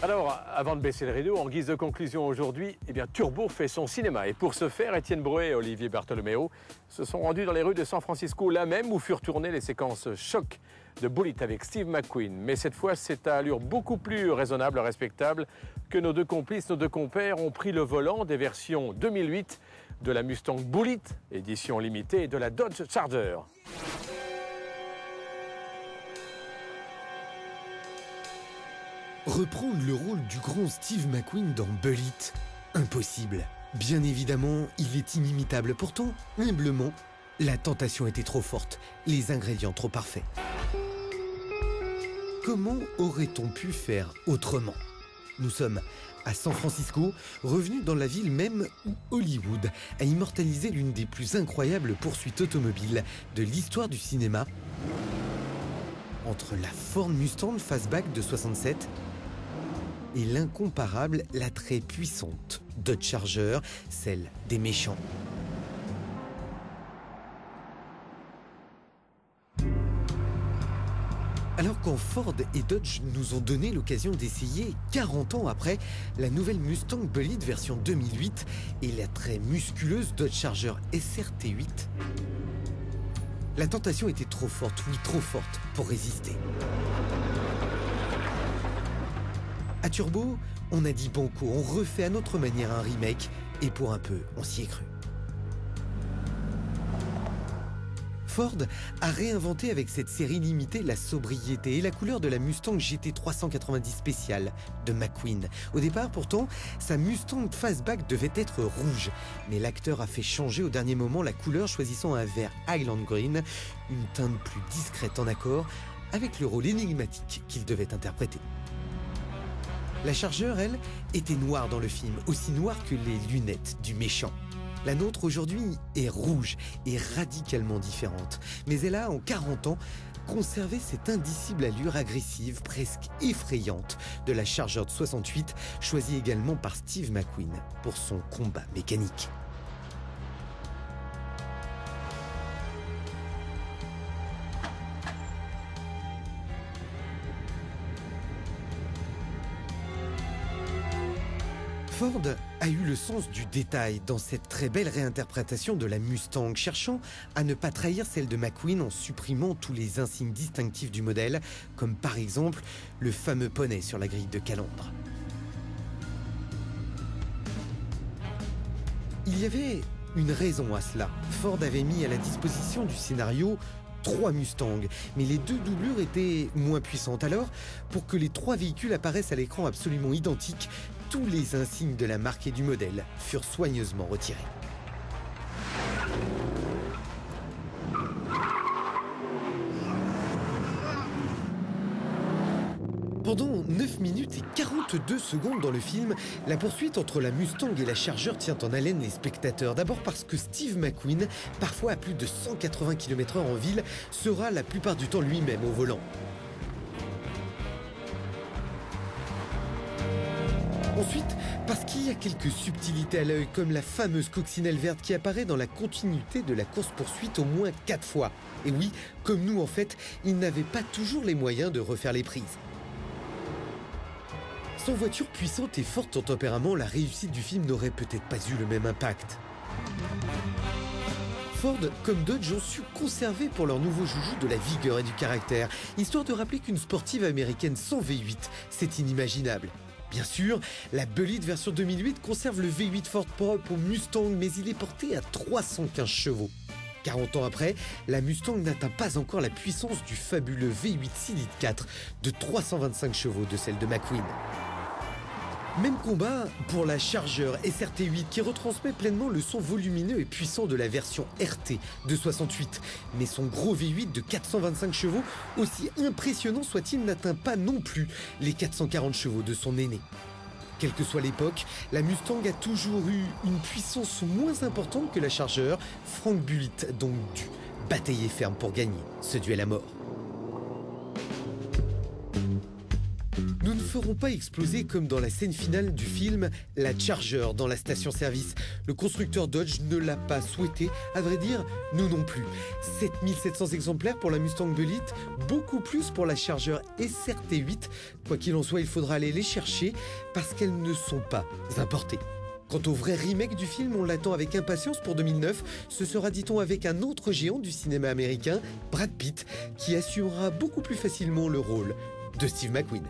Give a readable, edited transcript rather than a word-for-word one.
Alors, avant de baisser le rideau, en guise de conclusion aujourd'hui, Turbo fait son cinéma. Et pour ce faire, Étienne Breuer et Olivier Bartolomeo se sont rendus dans les rues de San Francisco, là même où furent tournées les séquences choc de Bullitt avec Steve McQueen. Mais cette fois, c'est à allure beaucoup plus raisonnable, respectable, que nos deux complices, nos deux compères ont pris le volant des versions 2008 de la Mustang Bullitt, édition limitée, et de la Dodge Charger. Reprendre le rôle du grand Steve McQueen dans Bullitt, impossible. Bien évidemment, il est inimitable. Pourtant, humblement, la tentation était trop forte, les ingrédients trop parfaits. Comment aurait-on pu faire autrement? Nous sommes à San Francisco, revenus dans la ville même où Hollywood a immortalisé l'une des plus incroyables poursuites automobiles de l'histoire du cinéma, entre la Ford Mustang Fastback de 67 et l'incomparable, la très puissante Dodge Charger, celle des méchants. Alors quand Ford et Dodge nous ont donné l'occasion d'essayer, 40 ans après, la nouvelle Mustang Bullitt version 2008 et la très musculeuse Dodge Charger SRT8, la tentation était trop forte, oui trop forte, pour résister. À Turbo, on a dit banco, on refait à notre manière un remake, et pour un peu, on s'y est cru. Ford a réinventé avec cette série limitée la sobriété et la couleur de la Mustang GT 390 spéciale de McQueen. Au départ, pourtant, sa Mustang Fastback devait être rouge, mais l'acteur a fait changer au dernier moment la couleur, choisissant un vert Highland Green, une teinte plus discrète en accord avec le rôle énigmatique qu'il devait interpréter. La Charger, elle, était noire dans le film, aussi noire que les lunettes du méchant. La nôtre aujourd'hui est rouge et radicalement différente, mais elle a en 40 ans conservé cette indicible allure agressive, presque effrayante de la Charger de 68, choisie également par Steve McQueen pour son combat mécanique. Ford a eu le sens du détail dans cette très belle réinterprétation de la Mustang, cherchant à ne pas trahir celle de McQueen en supprimant tous les insignes distinctifs du modèle, comme par exemple le fameux poney sur la grille de calandre. Il y avait une raison à cela. Ford avait mis à la disposition du scénario 3 Mustangs, mais les 2 doublures étaient moins puissantes. Alors, pour que les 3 véhicules apparaissent à l'écran absolument identiques, tous les insignes de la marque et du modèle furent soigneusement retirés. Pendant 9 minutes et 42 secondes dans le film, la poursuite entre la Mustang et la Charger tient en haleine les spectateurs. D'abord parce que Steve McQueen, parfois à plus de 180 km/h en ville, sera la plupart du temps lui-même au volant. Ensuite, parce qu'il y a quelques subtilités à l'œil, comme la fameuse coccinelle verte qui apparaît dans la continuité de la course-poursuite au moins 4 fois. Et oui, comme nous en fait, ils n'avaient pas toujours les moyens de refaire les prises. Sans voiture puissante et forte en tempérament, la réussite du film n'aurait peut-être pas eu le même impact. Ford, comme Dodge, ont su conserver pour leur nouveau joujou de la vigueur et du caractère, histoire de rappeler qu'une sportive américaine sans V8, c'est inimaginable. Bien sûr, la Bullitt version 2008 conserve le V8 Ford propre au Mustang, mais il est porté à 315 chevaux. 40 ans après, la Mustang n'atteint pas encore la puissance du fabuleux V8 6 litres 4 de 325 chevaux de celle de McQueen. Même combat pour la Charger SRT8 qui retransmet pleinement le son volumineux et puissant de la version RT de 68. Mais son gros V8 de 425 chevaux, aussi impressionnant soit-il, n'atteint pas non plus les 440 chevaux de son aîné. Quelle que soit l'époque, la Mustang a toujours eu une puissance moins importante que la Charger. Frank Bullitt a donc dû batailler ferme pour gagner ce duel à mort. Nous ne ferons seront pas explosés comme dans la scène finale du film La Charger dans la station-service. Le constructeur Dodge ne l'a pas souhaité, à vrai dire, nous non plus. 7700 exemplaires pour la Mustang Bullitt, beaucoup plus pour la Charger SRT8. Quoi qu'il en soit, il faudra aller les chercher parce qu'elles ne sont pas importées. Quant au vrai remake du film, on l'attend avec impatience pour 2009. Ce sera, dit-on, avec un autre géant du cinéma américain, Brad Pitt, qui assumera beaucoup plus facilement le rôle de Steve McQueen.